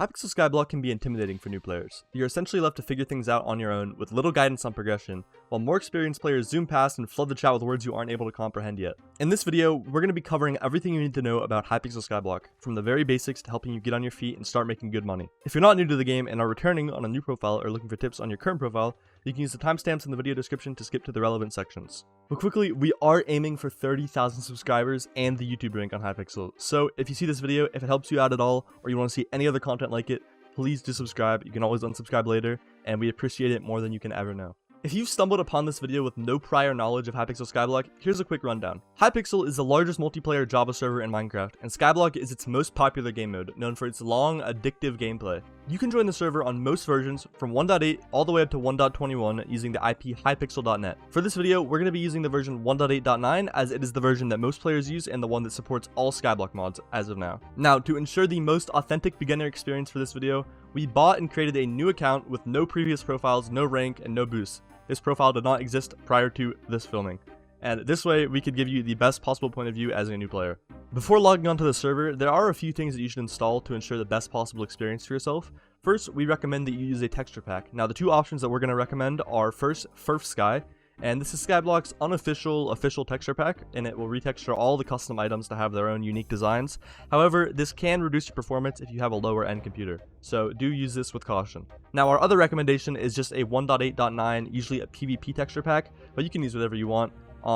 Hypixel Skyblock can be intimidating for new players. You're essentially left to figure things out on your own with little guidance on progression, while more experienced players zoom past and flood the chat with words you aren't able to comprehend yet. In this video, we're going to be covering everything you need to know about Hypixel Skyblock, from the very basics to helping you get on your feet and start making good money. If you're not new to the game and are returning on a new profile or looking for tips on your current profile, you can use the timestamps in the video description to skip to the relevant sections. But quickly, we are aiming for 30,000 subscribers and the YouTube rank on Hypixel, so if you see this video, if it helps you out at all, or you want to see any other content like it, please do subscribe. You can always unsubscribe later, and we appreciate it more than you can ever know. If you've stumbled upon this video with no prior knowledge of Hypixel Skyblock, here's a quick rundown. Hypixel is the largest multiplayer Java server in Minecraft, and Skyblock is its most popular game mode, known for its long, addictive gameplay. You can join the server on most versions, from 1.8 all the way up to 1.21, using the IP hypixel.net. For this video, we're going to be using the version 1.8.9, as it is the version that most players use and the one that supports all Skyblock mods as of now. Now, to ensure the most authentic beginner experience for this video, we bought and created a new account with no previous profiles, no rank, and no boosts. This profile did not exist prior to this filming, and this way we could give you the best possible point of view as a new player. Before logging onto the server, there are a few things that you should install to ensure the best possible experience for yourself. First, we recommend that you use a texture pack. Now, the two options that we're going to recommend are first, Sky, and this is Skyblock's unofficial texture pack, and it will retexture all the custom items to have their own unique designs. However, this can reduce your performance if you have a lower end computer, so do use this with caution. Now, our other recommendation is just a 1.8.9, usually a PvP texture pack, but you can use whatever you want.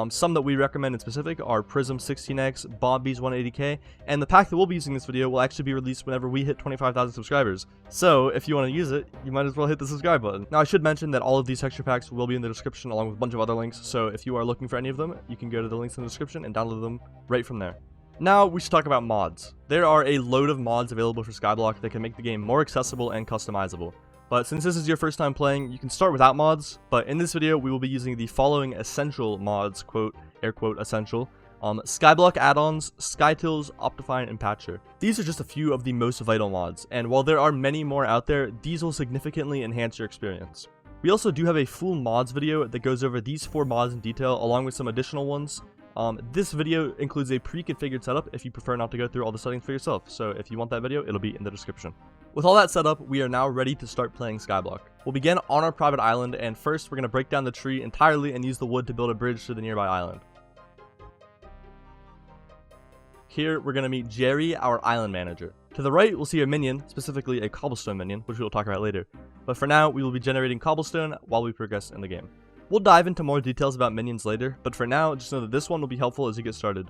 Some that we recommend in specific are Prism 16x, Bombies 180k, and the pack that we'll be using in this video will actually be released whenever we hit 25,000 subscribers. So if you want to use it, you might as well hit the subscribe button. Now, I should mention that all of these texture packs will be in the description along with a bunch of other links, so if you are looking for any of them, you can go to the links in the description and download them right from there. Now, we should talk about mods. There are a load of mods available for Skyblock that can make the game more accessible and customizable. But since this is your first time playing, you can start without mods, but in this video we will be using the following essential mods, quote, air quote, essential. Skyblock add-ons, Skytills, Optifine, and Patcher. These are just a few of the most vital mods, and while there are many more out there, these will significantly enhance your experience. We also do have a full mods video that goes over these 4 mods in detail, along with some additional ones. This video includes a pre-configured setup if you prefer not to go through all the settings for yourself, so if you want that video, it'll be in the description. With all that set up, we are now ready to start playing Skyblock. We'll begin on our private island, and first we're going to break down the tree entirely and use the wood to build a bridge to the nearby island. Here, we're going to meet Jerry, our island manager. To the right, we'll see a minion, specifically a cobblestone minion, which we'll talk about later. But for now, we will be generating cobblestone while we progress in the game. We'll dive into more details about minions later, but for now, just know that this one will be helpful as you get started.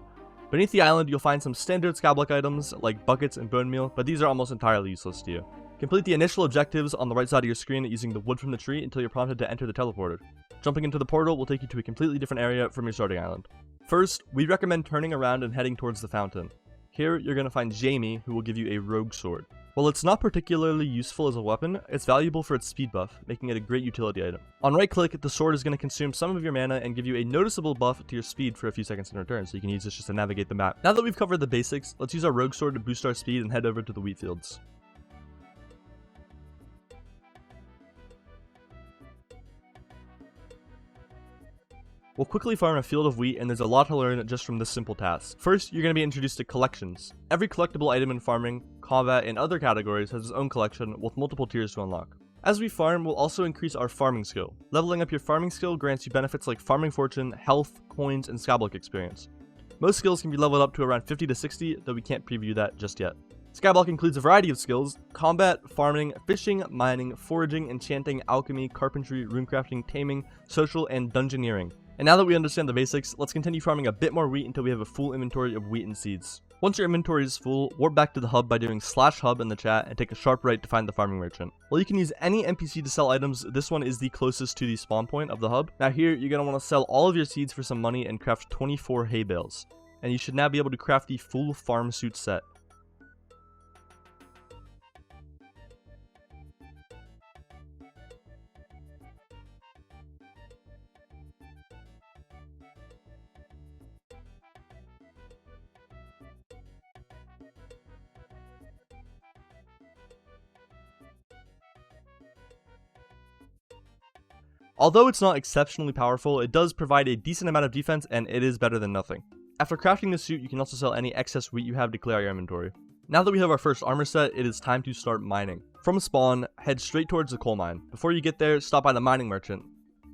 Beneath the island, you'll find some standard Skyblock items like buckets and bone meal, but these are almost entirely useless to you. Complete the initial objectives on the right side of your screen using the wood from the tree until you're prompted to enter the teleporter. Jumping into the portal will take you to a completely different area from your starting island. First, we recommend turning around and heading towards the fountain. Here, you're going to find Jamie, who will give you a rogue sword. While it's not particularly useful as a weapon, it's valuable for its speed buff, making it a great utility item. On right click, the sword is going to consume some of your mana and give you a noticeable buff to your speed for a few seconds in return, so you can use this just to navigate the map. Now that we've covered the basics, let's use our rogue sword to boost our speed and head over to the wheat fields. We'll quickly farm a field of wheat, and there's a lot to learn just from this simple task. First, you're going to be introduced to collections. Every collectible item in farming, combat, and other categories has its own collection with multiple tiers to unlock. As we farm, we'll also increase our farming skill. Leveling up your farming skill grants you benefits like farming fortune, health, coins, and Skyblock experience. Most skills can be leveled up to around 50 to 60, though we can't preview that just yet. Skyblock includes a variety of skills: combat, farming, fishing, mining, foraging, enchanting, alchemy, carpentry, runecrafting, taming, social, and dungeoneering. And now that we understand the basics, let's continue farming a bit more wheat until we have a full inventory of wheat and seeds. Once your inventory is full, warp back to the hub by doing /hub in the chat and take a sharp right to find the farming merchant. While you can use any NPC to sell items, this one is the closest to the spawn point of the hub. Now here, you're going to want to sell all of your seeds for some money and craft 24 hay bales. And you should now be able to craft the full farm suit set. Although it's not exceptionally powerful, it does provide a decent amount of defense, and it is better than nothing. After crafting the suit, you can also sell any excess wheat you have to clear out your inventory. Now that we have our first armor set, it is time to start mining. From spawn, head straight towards the coal mine. Before you get there, stop by the mining merchant.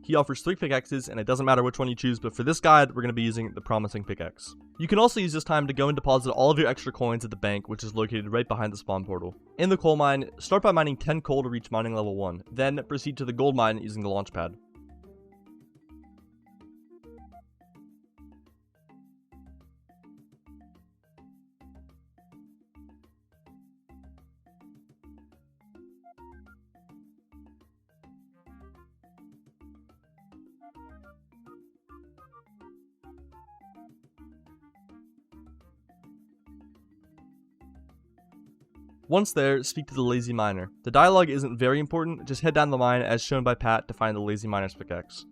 He offers 3 pickaxes, and it doesn't matter which one you choose, but for this guide, we're going to be using the promising pickaxe. You can also use this time to go and deposit all of your extra coins at the bank, which is located right behind the spawn portal. In the coal mine, start by mining 10 coal to reach mining level 1, then proceed to the gold mine using the launch pad. Once there, speak to the lazy miner. The dialogue isn't very important, just head down the mine as shown by Pat to find the lazy miner's pickaxe.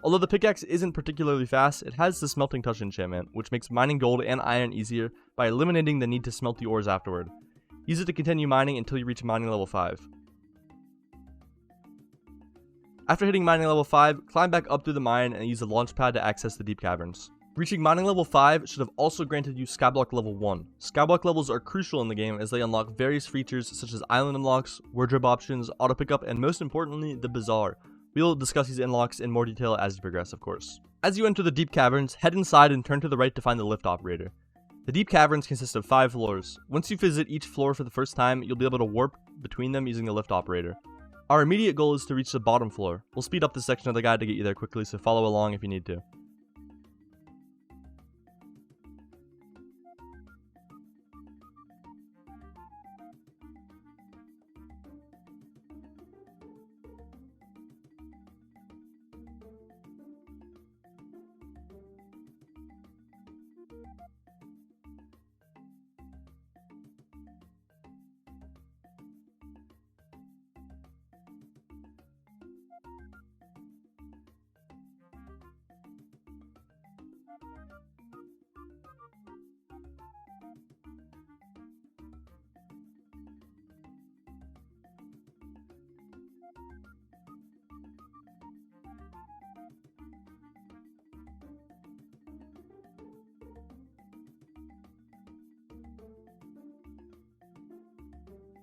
Although the pickaxe isn't particularly fast, it has the smelting touch enchantment, which makes mining gold and iron easier by eliminating the need to smelt the ores afterward. Use it to continue mining until you reach mining level 5. After hitting mining level 5, climb back up through the mine and use the launch pad to access the deep caverns. Reaching mining level 5 should have also granted you Skyblock level 1. Skyblock levels are crucial in the game as they unlock various features such as island unlocks, wardrobe options, auto pickup, and most importantly, the Bazaar. We will discuss these unlocks in more detail as you progress, of course. As you enter the deep caverns, head inside and turn to the right to find the lift operator. The deep caverns consist of 5 floors. Once you visit each floor for the first time, you'll be able to warp between them using the lift operator. Our immediate goal is to reach the bottom floor. We'll speed up this section of the guide to get you there quickly, so follow along if you need to.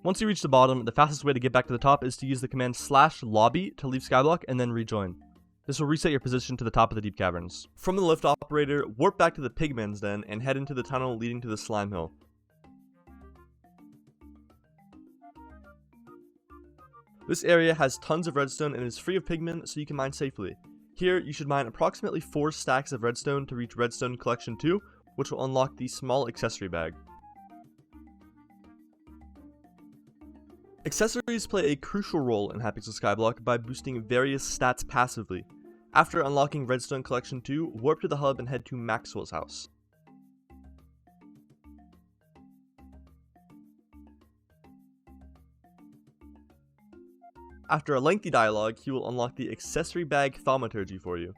Once you reach the bottom, the fastest way to get back to the top is to use the command /lobby to leave Skyblock and then rejoin. This will reset your position to the top of the deep caverns. From the lift operator, warp back to the pigman's den and head into the tunnel leading to the slime hill. This area has tons of redstone and is free of pigmen, so you can mine safely. Here, you should mine approximately 4 stacks of redstone to reach redstone collection 2, which will unlock the small accessory bag. Accessories play a crucial role in Hypixel Skyblock by boosting various stats passively. After unlocking Redstone Collection 2, warp to the hub and head to Maxwell's house. After a lengthy dialogue, he will unlock the Accessory Bag Thaumaturgy for you.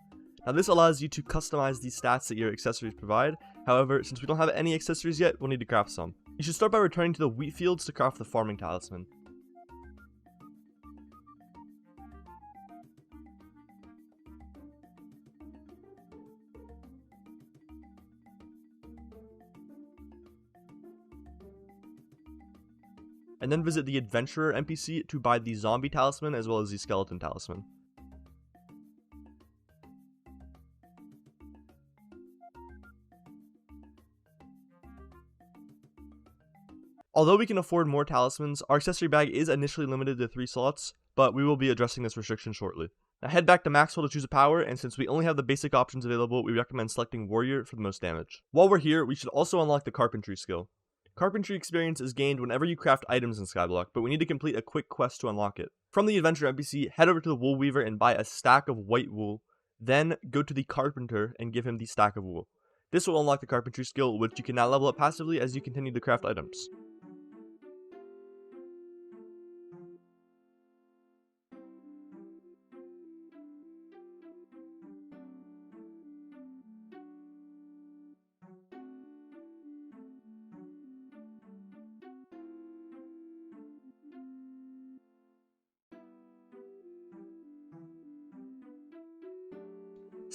Now this allows you to customize the stats that your accessories provide. However, since we don't have any accessories yet, we'll need to craft some. You should start by returning to the wheat fields to craft the Farming Talisman. And then visit the Adventurer NPC to buy the Zombie Talisman as well as the Skeleton Talisman. Although we can afford more talismans, our accessory bag is initially limited to 3 slots, but we will be addressing this restriction shortly. Now head back to Maxwell to choose a power, and since we only have the basic options available, we recommend selecting Warrior for the most damage. While we're here, we should also unlock the Carpentry skill. Carpentry experience is gained whenever you craft items in Skyblock, but we need to complete a quick quest to unlock it. From the Adventure NPC, head over to the Wool Weaver and buy a stack of white wool, then go to the Carpenter and give him the stack of wool. This will unlock the Carpentry skill, which you can now level up passively as you continue to craft items.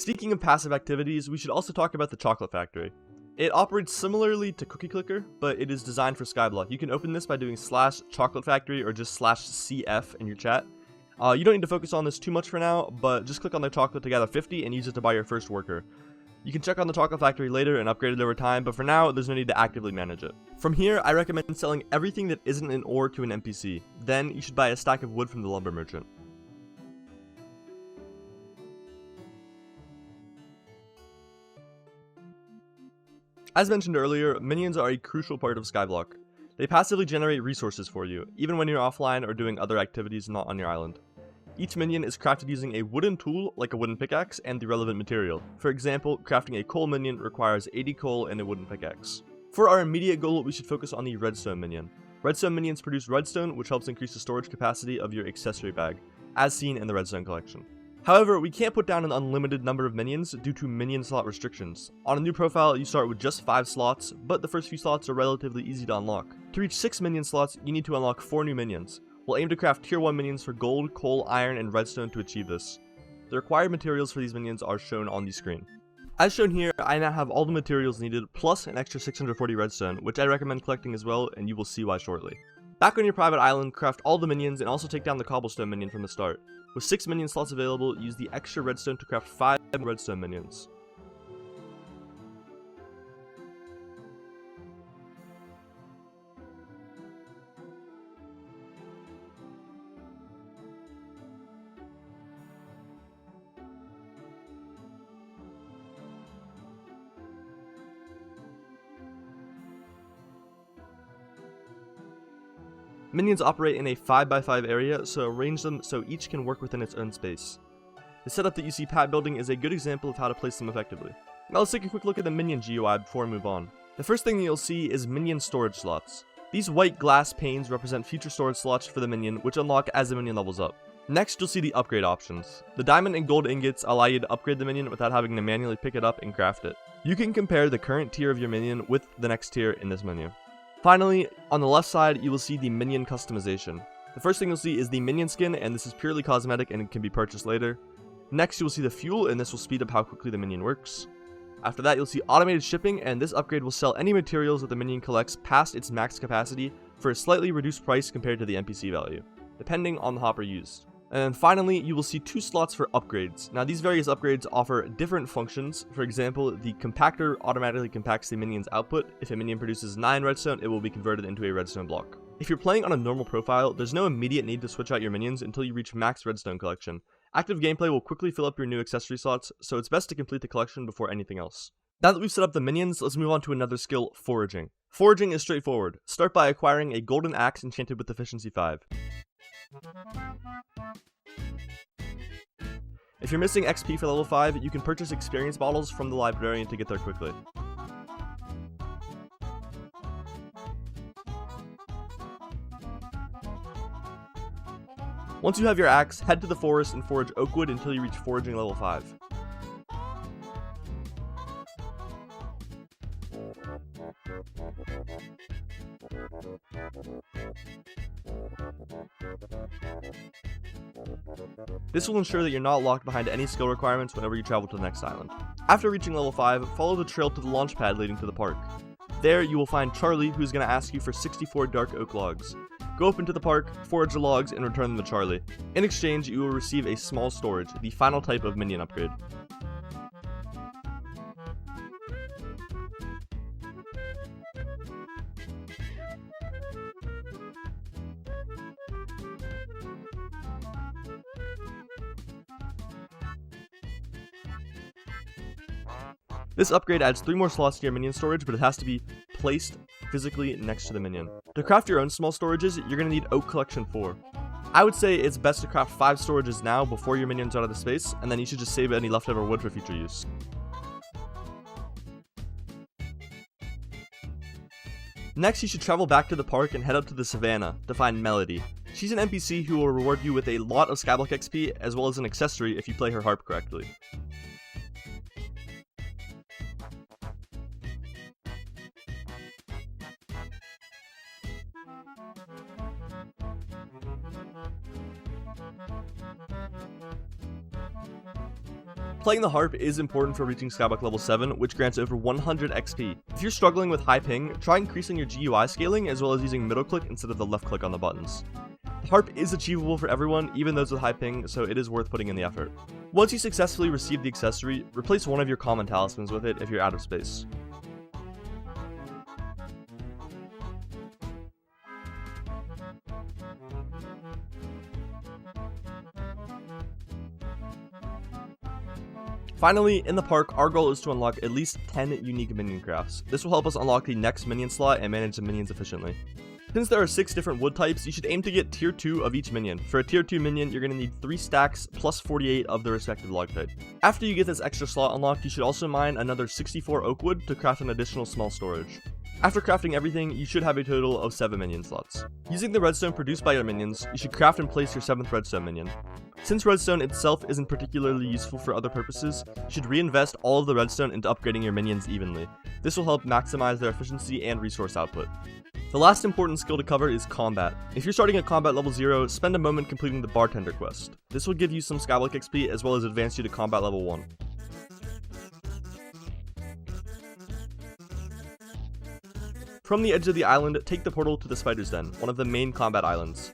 Speaking of passive activities, we should also talk about the Chocolate Factory. It operates similarly to Cookie Clicker, but it is designed for Skyblock. You can open this by doing /Chocolate Factory or just /CF in your chat. You don't need to focus on this too much for now, but just click on the chocolate to gather 50 and use it to buy your first worker. You can check on the Chocolate Factory later and upgrade it over time, but for now, there's no need to actively manage it. From here, I recommend selling everything that isn't an ore to an NPC. Then, you should buy a stack of wood from the lumber merchant. As mentioned earlier, minions are a crucial part of Skyblock. They passively generate resources for you, even when you're offline or doing other activities not on your island. Each minion is crafted using a wooden tool, like a wooden pickaxe, and the relevant material. For example, crafting a coal minion requires 80 coal and a wooden pickaxe. For our immediate goal, we should focus on the redstone minion. Redstone minions produce redstone, which helps increase the storage capacity of your accessory bag, as seen in the redstone collection. However, we can't put down an unlimited number of minions due to minion slot restrictions. On a new profile, you start with just 5 slots, but the first few slots are relatively easy to unlock. To reach 6 minion slots, you need to unlock 4 new minions. We'll aim to craft tier 1 minions for gold, coal, iron, and redstone to achieve this. The required materials for these minions are shown on the screen. As shown here, I now have all the materials needed, plus an extra 640 redstone, which I recommend collecting as well, and you will see why shortly. Back on your private island, craft all the minions and also take down the cobblestone minion from the start. With 6 minion slots available, use the extra redstone to craft 5 redstone minions. Minions operate in a 5x5 area, so arrange them so each can work within its own space. The setup that you see Pat building is a good example of how to place them effectively. Now let's take a quick look at the minion GUI before we move on. The first thing that you'll see is minion storage slots. These white glass panes represent future storage slots for the minion, which unlock as the minion levels up. Next, you'll see the upgrade options. The diamond and gold ingots allow you to upgrade the minion without having to manually pick it up and craft it. You can compare the current tier of your minion with the next tier in this menu. Finally, on the left side, you will see the minion customization. The first thing you'll see is the minion skin, and this is purely cosmetic and it can be purchased later. Next, you will see the fuel, and this will speed up how quickly the minion works. After that, you'll see automated shipping, and this upgrade will sell any materials that the minion collects past its max capacity for a slightly reduced price compared to the NPC value, depending on the hopper used. And then finally, you will see 2 slots for upgrades. Now these various upgrades offer different functions. For example, the compactor automatically compacts the minion's output. If a minion produces 9 redstone, it will be converted into a redstone block. If you're playing on a normal profile, there's no immediate need to switch out your minions until you reach max redstone collection. Active gameplay will quickly fill up your new accessory slots, so it's best to complete the collection before anything else. Now that we've set up the minions, let's move on to another skill, Foraging. Foraging is straightforward. Start by acquiring a golden axe enchanted with efficiency 5. If you're missing XP for level 5, you can purchase experience bottles from the librarian to get there quickly. Once you have your axe, head to the forest and forage oak wood until you reach foraging level 5. This will ensure that you're not locked behind any skill requirements whenever you travel to the next island. After reaching level 5, follow the trail to the launch pad leading to the park. There, you will find Charlie, who's going to ask you for 64 dark oak logs. Go up into the park, forage the logs, and return them to Charlie. In exchange, you will receive a small storage, the final type of minion upgrade. This upgrade adds 3 more slots to your minion storage, but it has to be placed physically next to the minion. To craft your own small storages, you're going to need Oak Collection 4. I would say it's best to craft 5 storages now before your minions run out of space, and then you should just save any leftover wood for future use. Next, you should travel back to the park and head up to the savannah to find Melody. She's an NPC who will reward you with a lot of Skyblock XP as well as an accessory if you play her harp correctly. Playing the harp is important for reaching Skyblock level 7, which grants over 100 XP. If you're struggling with high ping, try increasing your GUI scaling as well as using middle click instead of the left click on the buttons. The harp is achievable for everyone, even those with high ping, so it is worth putting in the effort. Once you successfully receive the accessory, replace one of your common talismans with it if you're out of space. Finally, in the park, our goal is to unlock at least 10 unique minion crafts. This will help us unlock the next minion slot and manage the minions efficiently. Since there are 6 different wood types, you should aim to get tier 2 of each minion. For a tier 2 minion, you're going to need 3 stacks plus 48 of the respective log type. After you get this extra slot unlocked, you should also mine another 64 oak wood to craft an additional small storage. After crafting everything, you should have a total of 7 minion slots. Using the redstone produced by your minions, you should craft and place your 7th redstone minion. Since redstone itself isn't particularly useful for other purposes, you should reinvest all of the redstone into upgrading your minions evenly. This will help maximize their efficiency and resource output. The last important skill to cover is combat. If you're starting at combat level 0, spend a moment completing the bartender quest. This will give you some Skyblock XP as well as advance you to combat level 1. From the edge of the island, take the portal to the Spider's Den, one of the main combat islands.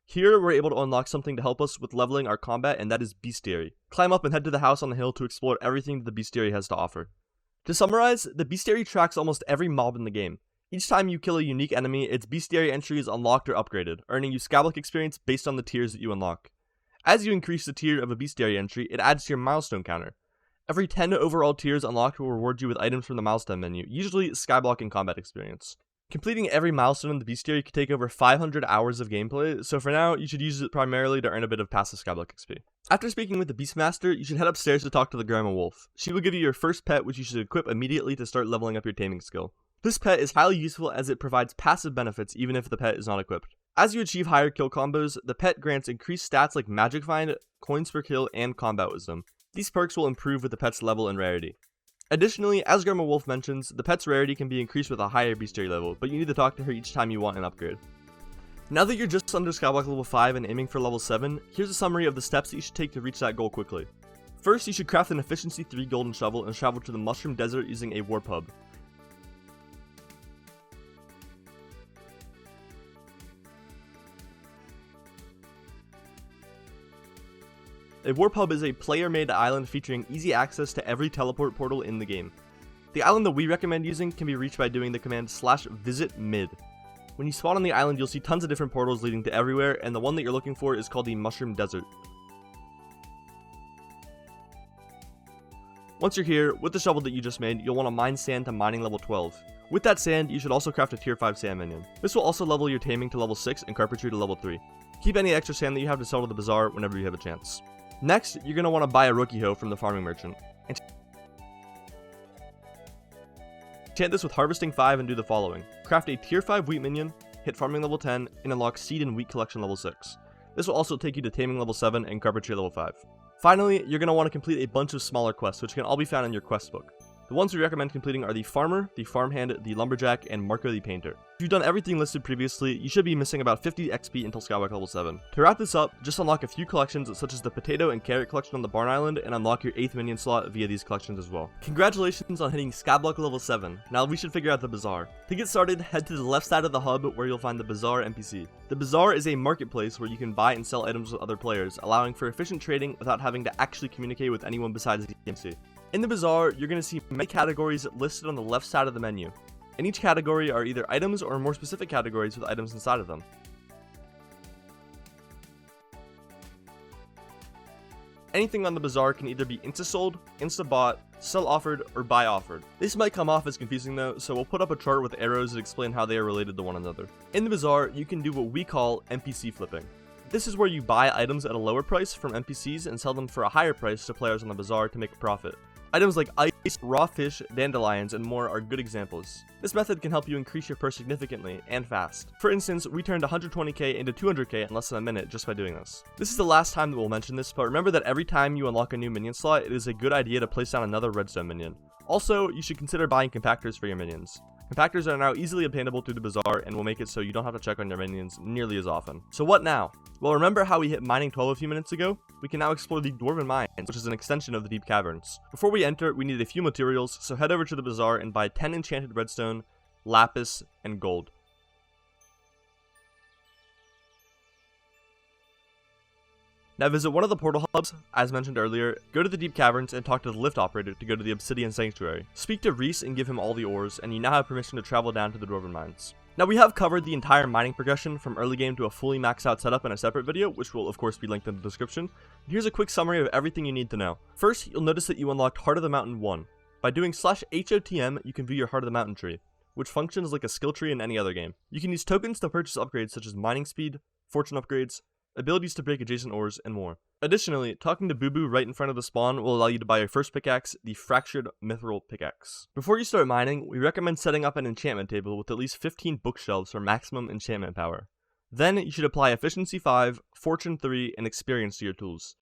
Here, we're able to unlock something to help us with leveling our combat, and that is Bestiary. Climb up and head to the house on the hill to explore everything that the Bestiary has to offer. To summarize, the Bestiary tracks almost every mob in the game. Each time you kill a unique enemy, its Bestiary entry is unlocked or upgraded, earning you Skyblock experience based on the tiers that you unlock. As you increase the tier of a Bestiary entry, it adds to your milestone counter. Every 10 overall tiers unlocked will reward you with items from the milestone menu, usually Skyblock and combat experience. Completing every milestone in the Bestiary could take over 500 hours of gameplay, so for now, you should use it primarily to earn a bit of passive Skyblock XP. After speaking with the Beastmaster, you should head upstairs to talk to the Grandma Wolf. She will give you your first pet, which you should equip immediately to start leveling up your taming skill. This pet is highly useful as it provides passive benefits even if the pet is not equipped. As you achieve higher kill combos, the pet grants increased stats like Magic Find, Coins per Kill, and Combat Wisdom. These perks will improve with the pet's level and rarity. Additionally, as Grandma Wolf mentions, the pet's rarity can be increased with a higher Bestiary level, but you need to talk to her each time you want an upgrade. Now that you're just under Skyblock level 5 and aiming for level 7, here's a summary of the steps that you should take to reach that goal quickly. First, you should craft an Efficiency 3 golden shovel and travel to the Mushroom Desert using a warp hub. A warp hub is a player-made island featuring easy access to every teleport portal in the game. The island that we recommend using can be reached by doing the command /visit mid. When you spawn on the island, you'll see tons of different portals leading to everywhere, and the one that you're looking for is called the Mushroom Desert. Once you're here, with the shovel that you just made, you'll want to mine sand to mining level 12. With that sand, you should also craft a tier 5 sand minion. This will also level your taming to level 6 and carpentry to level 3. Keep any extra sand that you have to sell to the bazaar whenever you have a chance. Next, you're going to want to buy a rookie hoe from the farming merchant. Enchant this with harvesting 5 and do the following. Craft a tier 5 wheat minion, hit farming level 10, and unlock seed and wheat collection level 6. This will also take you to taming level 7 and carpentry level 5. Finally, you're going to want to complete a bunch of smaller quests, which can all be found in your quest book. The ones we recommend completing are the Farmer, the Farmhand, the Lumberjack, and Marco the Painter. If you've done everything listed previously, you should be missing about 50 XP until Skyblock level 7. To wrap this up, just unlock a few collections such as the Potato and Carrot collection on the Barn Island, and unlock your 8th minion slot via these collections as well. Congratulations on hitting Skyblock level 7. Now we should figure out the Bazaar. To get started, head to the left side of the hub where you'll find the Bazaar NPC. The Bazaar is a marketplace where you can buy and sell items with other players, allowing for efficient trading without having to actually communicate with anyone besides the NPC. In the Bazaar, you're going to see many categories listed on the left side of the menu. In each category are either items or more specific categories with items inside of them. Anything on the Bazaar can either be insta-sold, insta-bought, sell-offered, or buy-offered. This might come off as confusing though, so we'll put up a chart with arrows that explain how they are related to one another. In the Bazaar, you can do what we call NPC flipping. This is where you buy items at a lower price from NPCs and sell them for a higher price to players on the Bazaar to make a profit. Items like ice, raw fish, dandelions, and more are good examples. This method can help you increase your purse significantly and fast. For instance, we turned 120k into 200k in less than a minute just by doing this. This is the last time that we'll mention this, but remember that every time you unlock a new minion slot, it is a good idea to place down another redstone minion. Also, you should consider buying compactors for your minions. Compactors are now easily obtainable through the Bazaar and will make it so you don't have to check on your minions nearly as often. So what now? Well, remember how we hit mining 12 a few minutes ago? We can now explore the Dwarven mines, which is an extension of the deep caverns. Before we enter, we need a few materials, so head over to the Bazaar and buy 10 enchanted redstone, lapis, and gold. Now visit one of the portal hubs, as mentioned earlier, go to the deep caverns and talk to the lift operator to go to the obsidian sanctuary. Speak to Reese and give him all the ores, and you now have permission to travel down to the Dwarven mines. Now we have covered the entire mining progression from early game to a fully maxed out setup in a separate video, which will of course be linked in the description. Here's a quick summary of everything you need to know. First, you'll notice that you unlocked Heart of the Mountain 1. By doing /HOTM, you can view your Heart of the Mountain tree, which functions like a skill tree in any other game. You can use tokens to purchase upgrades such as mining speed, fortune upgrades, abilities to break adjacent ores, and more. Additionally, talking to Boo Boo right in front of the spawn will allow you to buy your first pickaxe, the Fractured Mithril Pickaxe. Before you start mining, we recommend setting up an enchantment table with at least 15 bookshelves for maximum enchantment power. Then, you should apply Efficiency 5, Fortune 3, and Experience to your tools.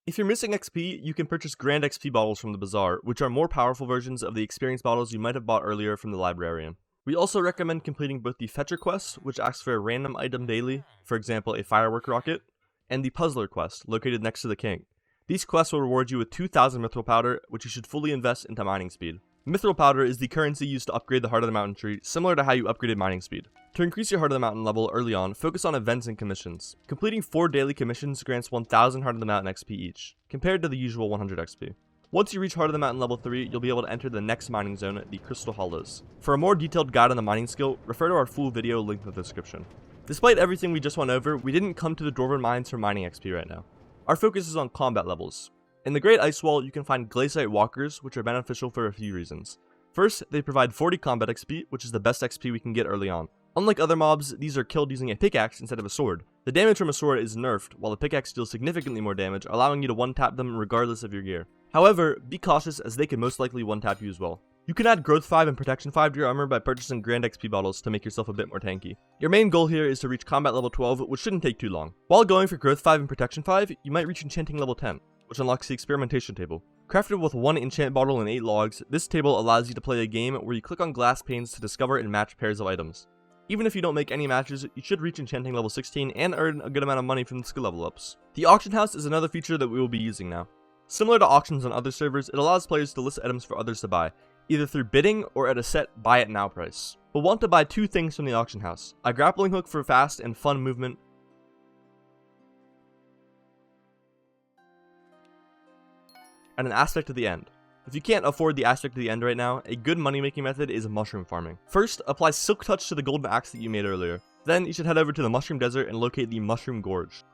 If you're missing XP, you can purchase Grand XP bottles from the Bazaar, which are more powerful versions of the experience bottles you might have bought earlier from the librarian. We also recommend completing both the Fetcher quest, which asks for a random item daily, for example a firework rocket, and the Puzzler quest, located next to the king. These quests will reward you with 2,000 mithril powder, which you should fully invest into mining speed. Mithril powder is the currency used to upgrade the Heart of the Mountain tree, similar to how you upgraded mining speed. To increase your Heart of the Mountain level early on, focus on events and commissions. Completing 4 daily commissions grants 1,000 Heart of the Mountain XP each, compared to the usual 100 XP. Once you reach Heart of the Mountain level 3, you'll be able to enter the next mining zone, the Crystal Hollows. For a more detailed guide on the mining skill, refer to our full video linked in the description. Despite everything we just went over, we didn't come to the Dwarven mines for mining XP right now. Our focus is on combat levels. In the Great Ice Wall, you can find Glaciite Walkers, which are beneficial for a few reasons. First, they provide 40 combat XP, which is the best XP we can get early on. Unlike other mobs, these are killed using a pickaxe instead of a sword. The damage from a sword is nerfed, while the pickaxe deals significantly more damage, allowing you to one-tap them regardless of your gear. However, be cautious as they could most likely one-tap you as well. You can add Growth 5 and Protection 5 to your armor by purchasing Grand XP bottles to make yourself a bit more tanky. Your main goal here is to reach combat level 12, which shouldn't take too long. While going for Growth 5 and Protection 5, you might reach Enchanting level 10, which unlocks the Experimentation table. Crafted with 1 enchant bottle and 8 logs, this table allows you to play a game where you click on glass panes to discover and match pairs of items. Even if you don't make any matches, you should reach Enchanting level 16 and earn a good amount of money from the skill level ups. The auction house is another feature that we will be using now. Similar to auctions on other servers, it allows players to list items for others to buy, either through bidding or at a set buy it now price. We'll want to buy 2 things from the auction house: a grappling hook for fast and fun movement, and an aspect of the end. If you can't afford the aspect of the end right now, a good money making method is mushroom farming. First, apply Silk Touch to the golden axe that you made earlier. Then you should head over to the Mushroom Desert and locate the Mushroom Gorge.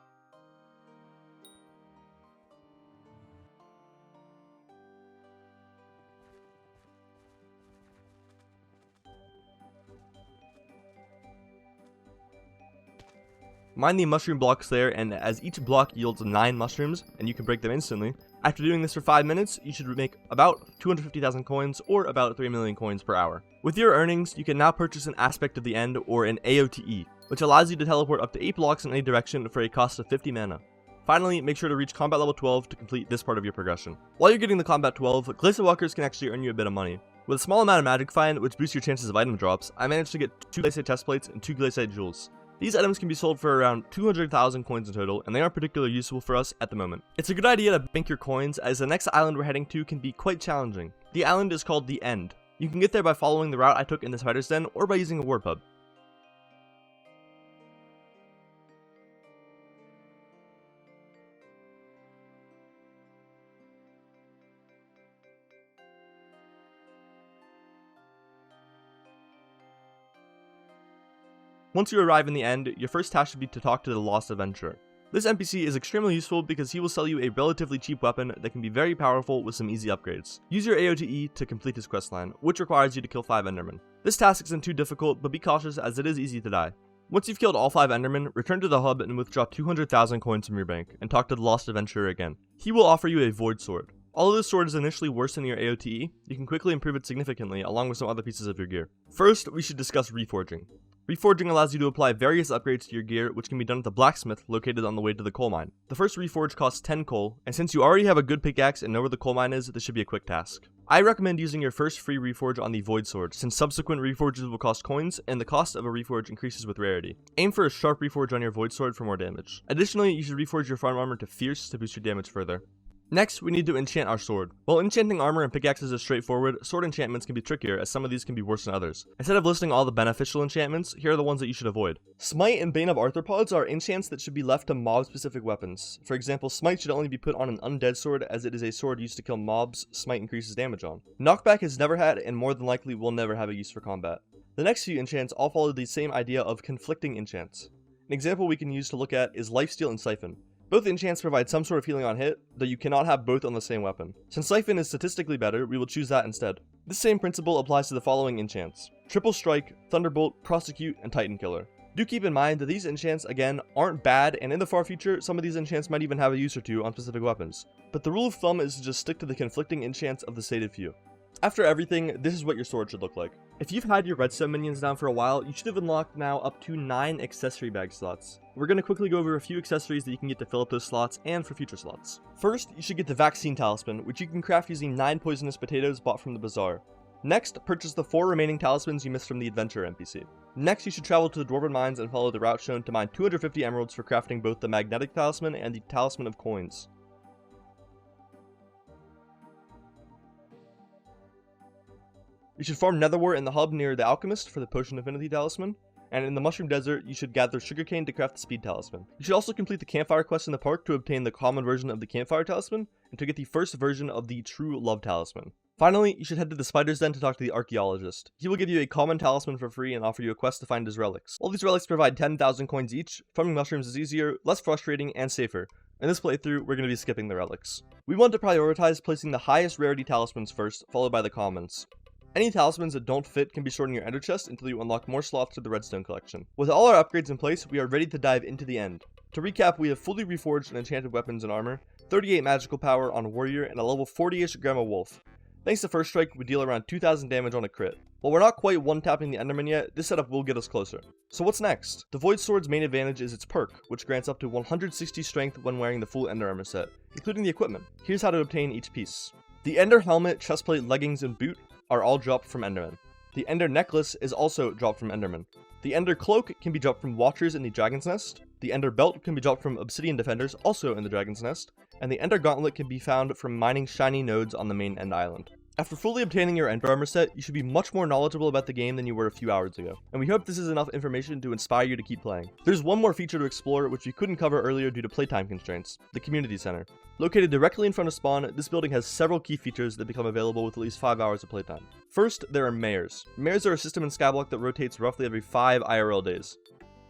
Mine the mushroom blocks there, and as each block yields 9 mushrooms, and you can break them instantly, after doing this for 5 minutes, you should make about 250,000 coins, or about 3 million coins per hour. With your earnings, you can now purchase an aspect of the end, or an AOTE, which allows you to teleport up to 8 blocks in any direction for a cost of 50 mana. Finally, make sure to reach combat level 12 to complete this part of your progression. While you're getting the combat 12, Glaciite Walkers can actually earn you a bit of money. With a small amount of magic find, which boosts your chances of item drops, I managed to get 2 Glaciite chest plates and 2 Glaciite jewels. These items can be sold for around 200,000 coins in total, and they aren't particularly useful for us at the moment. It's a good idea to bank your coins, as the next island we're heading to can be quite challenging. The island is called The End. You can get there by following the route I took in the Spider's Den, or by using a war pub. Once you arrive in the end, your first task should be to talk to the Lost Adventurer. This NPC is extremely useful because he will sell you a relatively cheap weapon that can be very powerful with some easy upgrades. Use your AOTE to complete his questline, which requires you to kill 5 Endermen. This task isn't too difficult, but be cautious as it is easy to die. Once you've killed all 5 Endermen, return to the hub and withdraw 200,000 coins from your bank, and talk to the Lost Adventurer again. He will offer you a Void Sword. Although this sword is initially worse than your AOTE, you can quickly improve it significantly along with some other pieces of your gear. First, we should discuss Reforging. Reforging allows you to apply various upgrades to your gear, which can be done at the blacksmith located on the way to the coal mine. The first reforge costs 10 coal, and since you already have a good pickaxe and know where the coal mine is, this should be a quick task. I recommend using your first free reforge on the void sword, since subsequent reforges will cost coins, and the cost of a reforge increases with rarity. Aim for a sharp reforge on your void sword for more damage. Additionally, you should reforge your farm armor to fierce to boost your damage further. Next, we need to enchant our sword. While enchanting armor and pickaxes is straightforward, sword enchantments can be trickier, as some of these can be worse than others. Instead of listing all the beneficial enchantments, here are the ones that you should avoid. Smite and Bane of Arthropods are enchants that should be left to mob-specific weapons. For example, Smite should only be put on an undead sword, as it is a sword used to kill mobs Smite increases damage on. Knockback has never had, and more than likely will never have a use for combat. The next few enchants all follow the same idea of conflicting enchants. An example we can use to look at is Lifesteal and Siphon. Both enchants provide some sort of healing on hit, though you cannot have both on the same weapon. Since Siphon is statistically better, we will choose that instead. This same principle applies to the following enchants: Triple Strike, Thunderbolt, Prosecute, and Titan Killer. Do keep in mind that these enchants, again, aren't bad, and in the far future, some of these enchants might even have a use or two on specific weapons. But the rule of thumb is to just stick to the conflicting enchants of the stated few. After everything, this is what your sword should look like. If you've had your redstone minions down for a while, you should have unlocked now up to 9 accessory bag slots. We're going to quickly go over a few accessories that you can get to fill up those slots and for future slots. First, you should get the Vaccine Talisman, which you can craft using 9 poisonous potatoes bought from the Bazaar. Next, purchase the 4 remaining talismans you missed from the Adventure NPC. Next, you should travel to the Dwarven mines and follow the route shown to mine 250 emeralds for crafting both the Magnetic Talisman and the Talisman of Coins. You should farm Netherwort in the hub near the Alchemist for the Potion Affinity Talisman, and in the Mushroom Desert, you should gather sugarcane to craft the Speed Talisman. You should also complete the Campfire quest in the park to obtain the common version of the Campfire Talisman, and to get the first version of the True Love Talisman. Finally, you should head to the Spider's Den to talk to the Archaeologist. He will give you a common talisman for free and offer you a quest to find his relics. While these relics provide 10,000 coins each, farming mushrooms is easier, less frustrating, and safer. In this playthrough, we're going to be skipping the relics. We want to prioritize placing the highest rarity talismans first, followed by the commons. Any talismans that don't fit can be stored in your ender chest until you unlock more slots to the redstone collection. With all our upgrades in place, we are ready to dive into the end. To recap, we have fully reforged and enchanted weapons and armor, 38 magical power on Warrior, and a level 40-ish Grandma Wolf. Thanks to First Strike, we deal around 2,000 damage on a crit. While we're not quite one-tapping the Enderman yet, this setup will get us closer. So what's next? The Void Sword's main advantage is its perk, which grants up to 160 strength when wearing the full Ender Armor set, including the equipment. Here's how to obtain each piece. The Ender Helmet, Chestplate, Leggings, and Boot are all dropped from Enderman. The Ender Necklace is also dropped from Enderman. The Ender Cloak can be dropped from Watchers in the Dragon's Nest. The Ender Belt can be dropped from Obsidian Defenders, also in the Dragon's Nest. And the Ender Gauntlet can be found from mining shiny nodes on the main End Island. After fully obtaining your Ender Armor set, you should be much more knowledgeable about the game than you were a few hours ago, and we hope this is enough information to inspire you to keep playing. There's one more feature to explore which we couldn't cover earlier due to playtime constraints: the Community Center. Located directly in front of spawn, this building has several key features that become available with at least 5 hours of playtime. First, there are mayors. Mayors are a system in Skyblock that rotates roughly every 5 IRL days.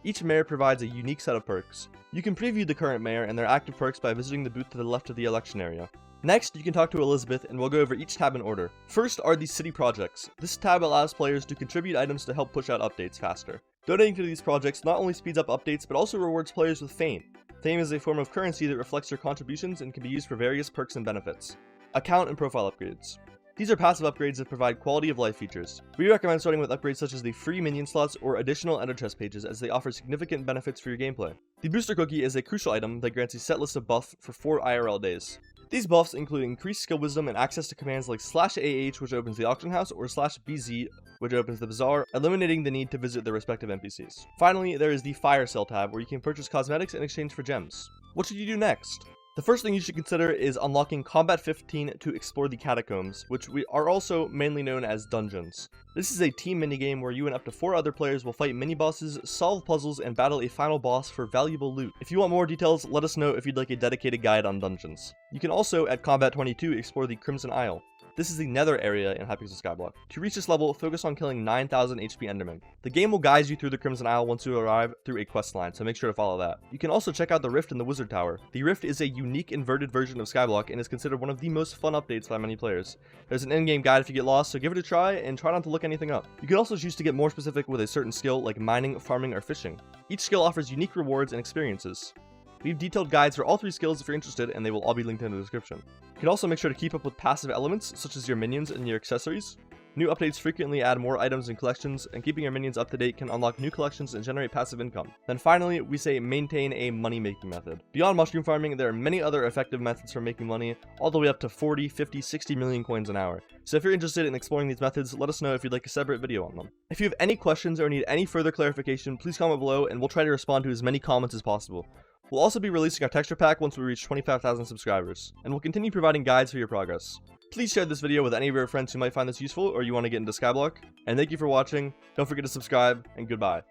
Each mayor provides a unique set of perks. You can preview the current mayor and their active perks by visiting the booth to the left of the election area. Next, you can talk to Elizabeth, and we'll go over each tab in order. First are the city projects. This tab allows players to contribute items to help push out updates faster. Donating to these projects not only speeds up updates, but also rewards players with fame. Fame is a form of currency that reflects your contributions and can be used for various perks and benefits. Account and profile upgrades. These are passive upgrades that provide quality of life features. We recommend starting with upgrades such as the free minion slots or additional ender chest pages, as they offer significant benefits for your gameplay. The booster cookie is a crucial item that grants a set list of buff for 4 IRL days. These buffs include increased skill wisdom and access to commands like /AH, which opens the auction house, or /BZ, which opens the bazaar, eliminating the need to visit their respective NPCs. Finally, there is the Fire Sale tab, where you can purchase cosmetics in exchange for gems. What should you do next? The first thing you should consider is unlocking Combat 15 to explore the Catacombs, which are also mainly known as dungeons. This is a team minigame where you and up to 4 other players will fight mini-bosses, solve puzzles, and battle a final boss for valuable loot. If you want more details, let us know if you'd like a dedicated guide on dungeons. You can also, at Combat 22, explore the Crimson Isle. This is the nether area in Hypixel Skyblock. To reach this level, focus on killing 9,000 HP Endermen. The game will guide you through the Crimson Isle once you arrive through a quest line, so make sure to follow that. You can also check out the Rift in the Wizard Tower. The Rift is a unique inverted version of Skyblock and is considered one of the most fun updates by many players. There's an in-game guide if you get lost, so give it a try and try not to look anything up. You can also choose to get more specific with a certain skill like mining, farming, or fishing. Each skill offers unique rewards and experiences. We have detailed guides for all 3 skills if you're interested, and they will all be linked in the description. You can also make sure to keep up with passive elements, such as your minions and your accessories. New updates frequently add more items and collections, and keeping your minions up to date can unlock new collections and generate passive income. Then finally, we say maintain a money-making method. Beyond mushroom farming, there are many other effective methods for making money, all the way up to 40, 50, 60 million coins an hour. So if you're interested in exploring these methods, let us know if you'd like a separate video on them. If you have any questions or need any further clarification, please comment below and we'll try to respond to as many comments as possible. We'll also be releasing our texture pack once we reach 25,000 subscribers, and we'll continue providing guides for your progress. Please share this video with any of your friends who might find this useful or you want to get into Skyblock, and thank you for watching. Don't forget to subscribe, and goodbye.